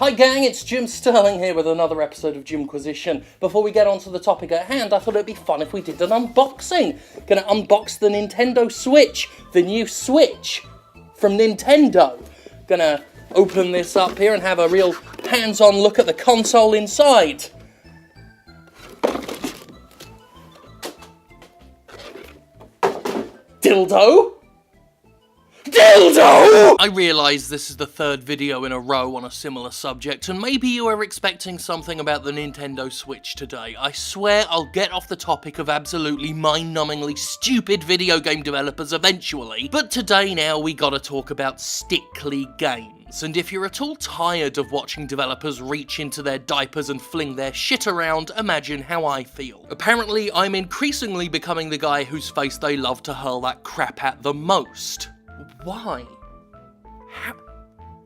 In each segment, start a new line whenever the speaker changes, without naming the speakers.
Hi gang, it's Jim Sterling here with another episode of Jimquisition. Before we get on to the topic at hand, I thought it'd be fun if we did an unboxing. Gonna unbox the Nintendo Switch, the new Switch from Nintendo. Gonna open this up here and have a real hands-on look at the console inside. Dildo? I realise this is the third video in a row on a similar subject, and maybe you are expecting something about the Nintendo Switch today. I swear I'll get off the topic of absolutely mind-numbingly stupid video game developers eventually, but today now we gotta talk about STICLI Games. And if you're at all tired of watching developers reach into their diapers and fling their shit around, imagine how I feel. Apparently, I'm increasingly becoming the guy whose face they love to hurl that crap at the most. Why?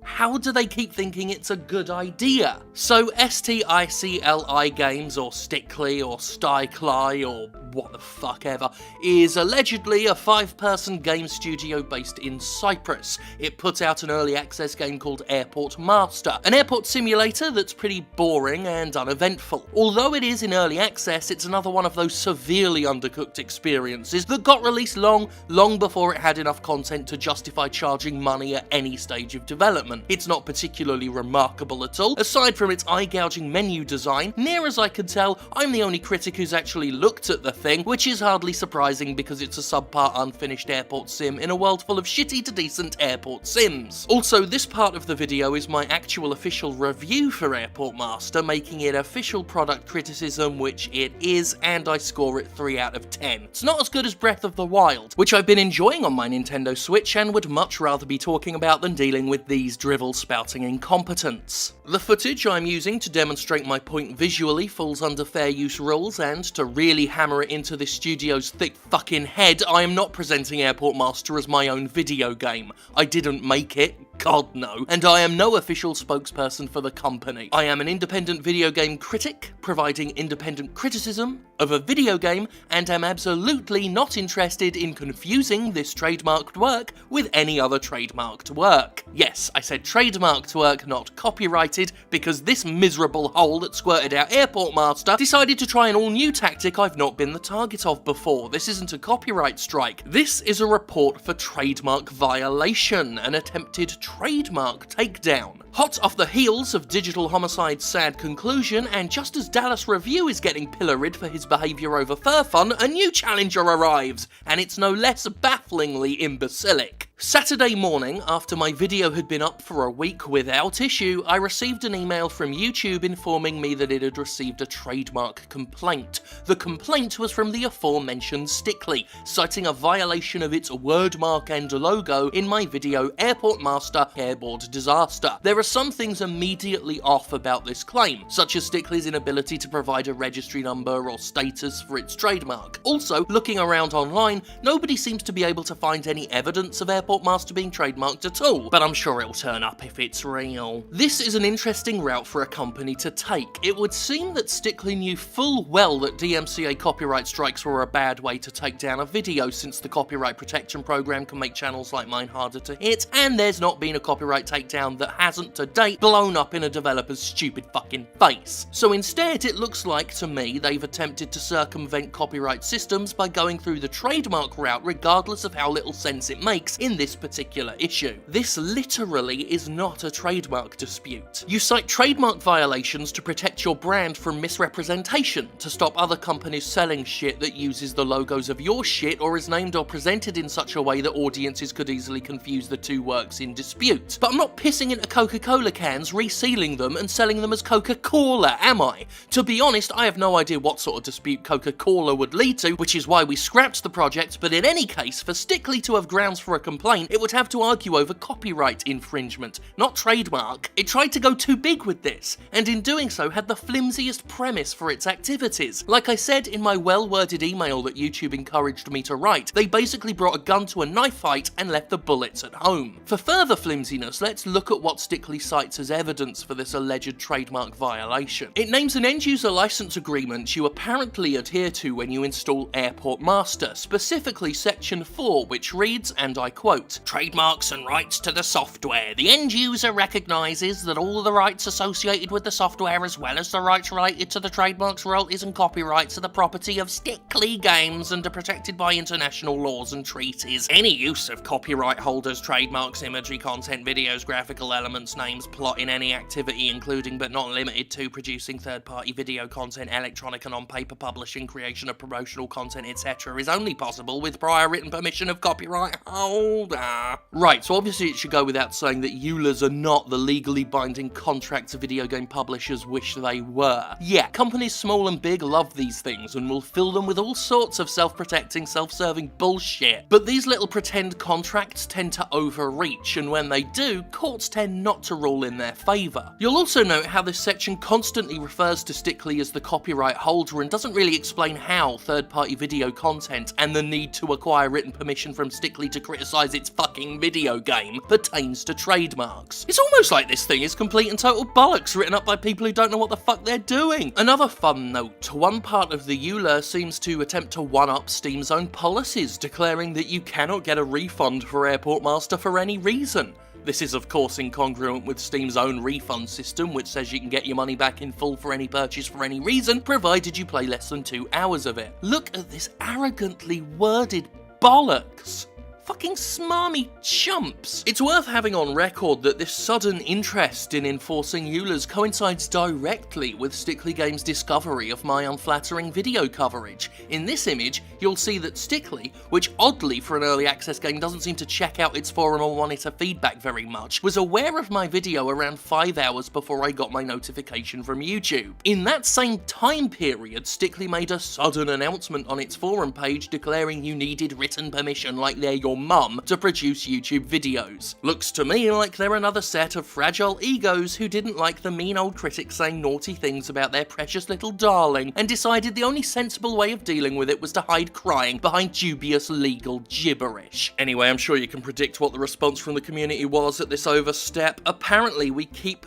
How do they keep thinking it's a good idea? So STICLI Games, or STICLI, or STICLI, or what the fuck ever, is allegedly a 5-person game studio based in Cyprus. It put out an early access game called Airport Master, an airport simulator that's pretty boring and uneventful. Although it is in early access, it's another one of those severely undercooked experiences that got released long before it had enough content to justify charging money at any stage of development. It's not particularly remarkable at all, aside from its eye-gouging menu design. Near as I can tell, I'm the only critic who's actually looked at the thing, which is hardly surprising because it's a subpar unfinished airport sim in a world full of shitty to decent airport sims. Also, this part of the video is my actual official review for Airport Master, making it official product criticism, which it is, and I score it 3 out of 10. It's not as good as Breath of the Wild, which I've been enjoying on my Nintendo Switch and would much rather be talking about than dealing with these drivel-spouting incompetence. The footage I'm using to demonstrate my point visually falls under fair use rules, and to really hammer it into this studio's thick fucking head, I am not presenting Airport Master as my own video game. I didn't make it. God no. And I am no official spokesperson for the company. I am an independent video game critic, providing independent criticism of a video game, and am absolutely not interested in confusing this trademarked work with any other trademarked work. Yes, I said trademarked work, not copyrighted, because this miserable hole that squirted out Airport Master decided to try an all-new tactic I've not been the target of before. This isn't a copyright strike. This is a report for trademark violation, an attempted trademark takedown. Hot off the heels of Digital Homicide's sad conclusion, and just as Dallas Review is getting pilloried for his behaviour over fur fun, a new challenger arrives, and it's no less bafflingly imbecilic. Saturday morning, after my video had been up for a week without issue, I received an email from YouTube informing me that it had received a trademark complaint. The complaint was from the aforementioned STICLI, citing a violation of its wordmark and logo in my video Airport Master Airboard Disaster. There are some things immediately off about this claim, such as STICLI's inability to provide a registry number or status for its trademark. Also, looking around online, nobody seems to be able to find any evidence of Airport Master being trademarked at all, but I'm sure it'll turn up if it's real. This is an interesting route for a company to take. It would seem that STICLI knew full well that DMCA copyright strikes were a bad way to take down a video, since the copyright protection program can make channels like mine harder to hit, and there's not been a copyright takedown that hasn't to date blown up in a developer's stupid fucking face. So instead, it looks like to me they've attempted to circumvent copyright systems by going through the trademark route, regardless of how little sense it makes in this particular issue. This literally is not a trademark dispute. You cite trademark violations to protect your brand from misrepresentation, to stop other companies selling shit that uses the logos of your shit or is named or presented in such a way that audiences could easily confuse the two works in dispute. But I'm not pissing into Coca-Cola cans, resealing them and selling them as Coca-Cola, am I? To be honest, I have no idea what sort of dispute Coca-Cola would lead to, which is why we scrapped the project, but in any case, for STICLI to have grounds for a complaint, it would have to argue over copyright infringement, not trademark. It tried to go too big with this, and in doing so had the flimsiest premise for its activities. Like I said in my well-worded email that YouTube encouraged me to write, they basically brought a gun to a knife fight and left the bullets at home. For further flimsiness, let's look at what STICLI cites as evidence for this alleged trademark violation. It names an end-user license agreement you apparently adhere to when you install Airport Master, specifically Section 4, which reads, and I quote, quote, "Trademarks and rights to the software. The end user recognises that all the rights associated with the software as well as the rights related to the trademarks, royalties and copyrights are the property of STICLI Games and are protected by international laws and treaties. Any use of copyright holders, trademarks, imagery, content, videos, graphical elements, names, plot in any activity including but not limited to producing third-party video content, electronic and on-paper publishing, creation of promotional content, etc. is only possible with prior written permission of copyright holder." Right, so obviously it should go without saying that EULAs are not the legally binding contracts video game publishers wish they were. Yeah, companies small and big love these things and will fill them with all sorts of self-protecting, self-serving bullshit. But these little pretend contracts tend to overreach, and when they do, courts tend not to rule in their favour. You'll also note how this section constantly refers to STICLI as the copyright holder and doesn't really explain how third-party video content and the need to acquire written permission from STICLI to criticise its fucking video game pertains to trademarks. It's almost like this thing is complete and total bollocks written up by people who don't know what the fuck they're doing. Another fun note, one part of the EULA seems to attempt to one-up Steam's own policies, declaring that you cannot get a refund for Airport Master for any reason. This is of course incongruent with Steam's own refund system, which says you can get your money back in full for any purchase for any reason, provided you play less than 2 hours of it. Look at this arrogantly worded bollocks. Fucking smarmy chumps. It's worth having on record that this sudden interest in enforcing EULAs coincides directly with STICLI Games' discovery of my unflattering video coverage. In this image, you'll see that STICLI, which oddly for an early access game doesn't seem to check out its forum or monitor feedback very much, was aware of my video around 5 hours before I got my notification from YouTube. In that same time period, STICLI made a sudden announcement on its forum page declaring you needed written permission like they're your mum to produce YouTube videos. Looks to me like they're another set of fragile egos who didn't like the mean old critics saying naughty things about their precious little darling and decided the only sensible way of dealing with it was to hide crying behind dubious legal gibberish. Anyway, I'm sure you can predict what the response from the community was at this overstep. Apparently we keep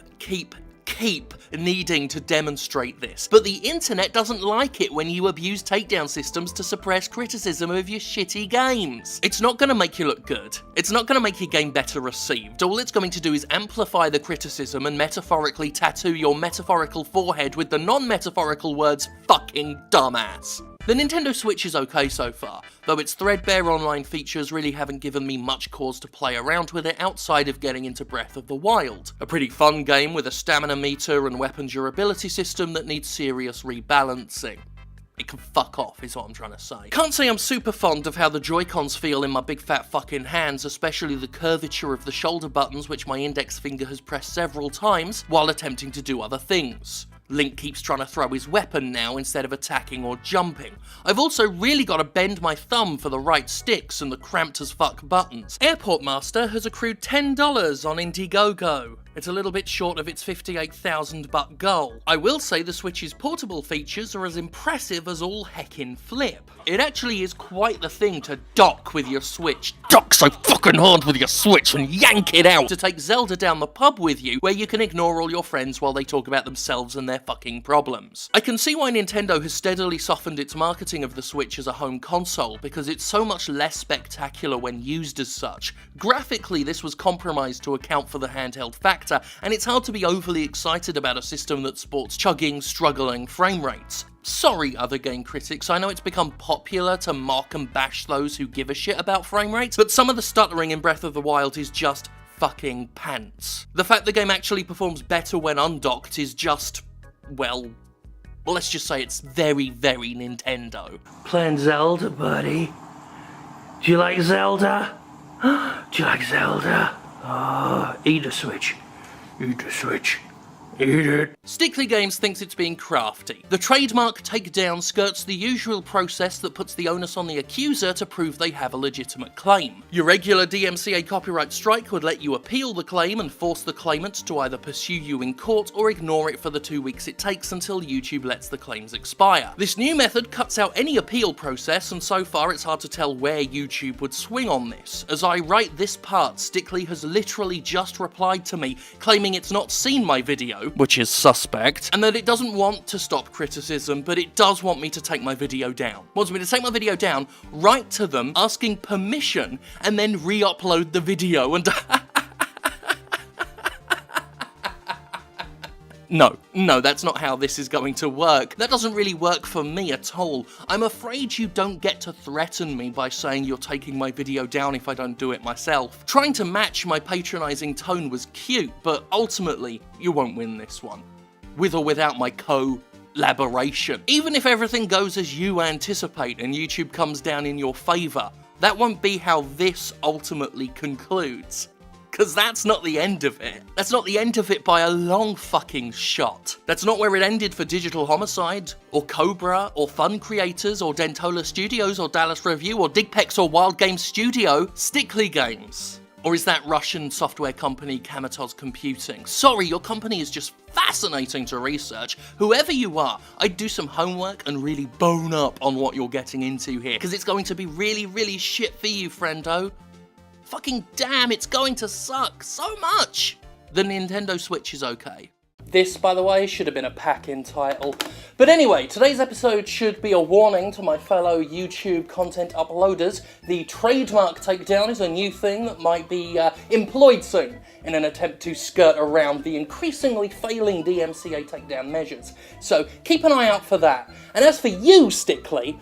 needing to demonstrate this, but the internet doesn't like it when you abuse takedown systems to suppress criticism of your shitty games. It's not going to make you look good. It's not going to make your game better received. All it's going to do is amplify the criticism and metaphorically tattoo your metaphorical forehead with the non-metaphorical words fucking dumbass. The Nintendo Switch is okay so far, though its threadbare online features really haven't given me much cause to play around with it outside of getting into Breath of the Wild. A pretty fun game with a stamina meter and weapon durability system that needs serious rebalancing. It can fuck off, is what I'm trying to say. Can't say I'm super fond of how the Joy-Cons feel in my big fat fucking hands, especially the curvature of the shoulder buttons which my index finger has pressed several times while attempting to do other things. Link keeps trying to throw his weapon now instead of attacking or jumping. I've also really got to bend my thumb for the right sticks and the cramped as fuck buttons. Airport Master has accrued $10 on Indiegogo. It's a little bit short of its 58,000 buck goal. I will say the Switch's portable features are as impressive as all heckin' flip. It actually is quite the thing to dock with your Switch. Dock so fucking hard with your Switch and yank it out to take Zelda down the pub with you, where you can ignore all your friends while they talk about themselves and their fucking problems. I can see why Nintendo has steadily softened its marketing of the Switch as a home console, because it's so much less spectacular when used as such. Graphically, this was compromised to account for the handheld factor, and it's hard to be overly excited about a system that sports chugging, struggling frame rates. Sorry, other game critics, I know it's become popular to mock and bash those who give a shit about frame rates, but some of the stuttering in Breath of the Wild is just fucking pants. The fact the game actually performs better when undocked is just, well, let's just say it's very, very Nintendo.
Playing Zelda, buddy? Do you like Zelda? Do you like Zelda? Oh, eat a Switch. Eat the Switch. Eat it.
STICLI Games thinks it's being crafty. The trademark takedown skirts the usual process that puts the onus on the accuser to prove they have a legitimate claim. Your regular DMCA copyright strike would let you appeal the claim and force the claimant to either pursue you in court or ignore it for the 2 weeks it takes until YouTube lets the claims expire. This new method cuts out any appeal process, and so far it's hard to tell where YouTube would swing on this. As I write this part, STICLI has literally just replied to me claiming it's not seen my video, video, which is suspect, and that it doesn't want to stop criticism, but it does want me to take my video down. Wants me to take my video down, write to them, asking permission, and then re-upload the video, and No, that's not how this is going to work. That doesn't really work for me at all. I'm afraid you don't get to threaten me by saying you're taking my video down if I don't do it myself. Trying to match my patronising tone was cute, but ultimately, you won't win this one. With or without my collaboration. Even if everything goes as you anticipate and YouTube comes down in your favour, that won't be how this ultimately concludes. Because that's not the end of it. That's not the end of it by a long fucking shot. That's not where it ended for Digital Homicide, or Cobra, or Fun Creators, or Dentola Studios, or Dallas Review, or Digpex, or Wild Games Studio, STICLI Games. Or is that Russian software company Kamatoz Computing? Sorry, your company is just fascinating to research. Whoever you are, I'd do some homework and really bone up on what you're getting into here, because it's going to be really, really shit for you, friendo. Fucking damn, it's going to suck so much! The Nintendo Switch is okay. This, by the way, should have been a pack-in title. But anyway, today's episode should be a warning to my fellow YouTube content uploaders. The trademark takedown is a new thing that might be employed soon in an attempt to skirt around the increasingly failing DMCA takedown measures. So keep an eye out for that. And as for you, STICLI,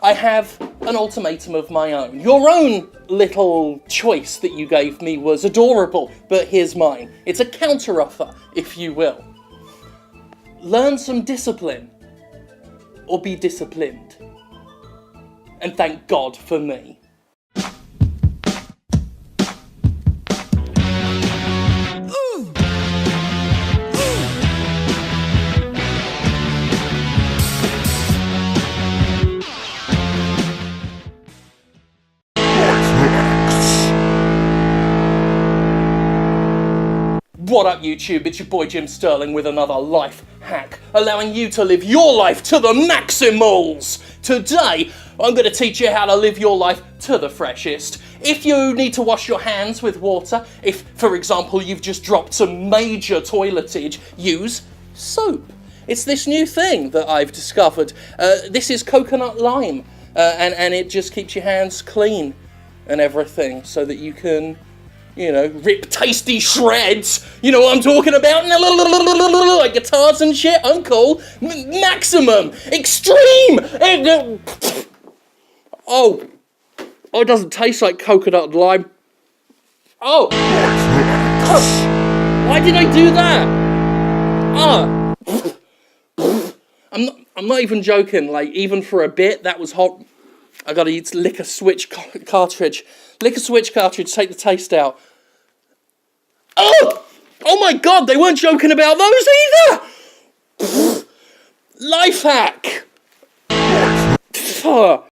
I have an ultimatum of my own. Your own little choice that you gave me was adorable, but here's mine. It's a counteroffer, if you will. Learn some discipline, or be disciplined. And thank God for me. What up YouTube, it's your boy Jim Sterling with another life hack, allowing you to live your life to the maximals! Today, I'm going to teach you how to live your life to the freshest. If you need to wash your hands with water, if, for example, you've just dropped some major toiletage, use soap. It's this new thing that I've discovered. This is coconut lime, and it just keeps your hands clean and everything so that you can, you know, rip tasty shreds. You know what I'm talking about? Like guitars and shit. I'm cool. Maximum. Extreme. Oh, it doesn't taste like coconut and lime. Oh. Why did I do that? I'm not even joking. Like, even for a bit, that was hot. I gotta use liquor switch cartridge. Liquor switch cartridge, take the taste out. Oh! Oh my God, they weren't joking about those either! Life hack!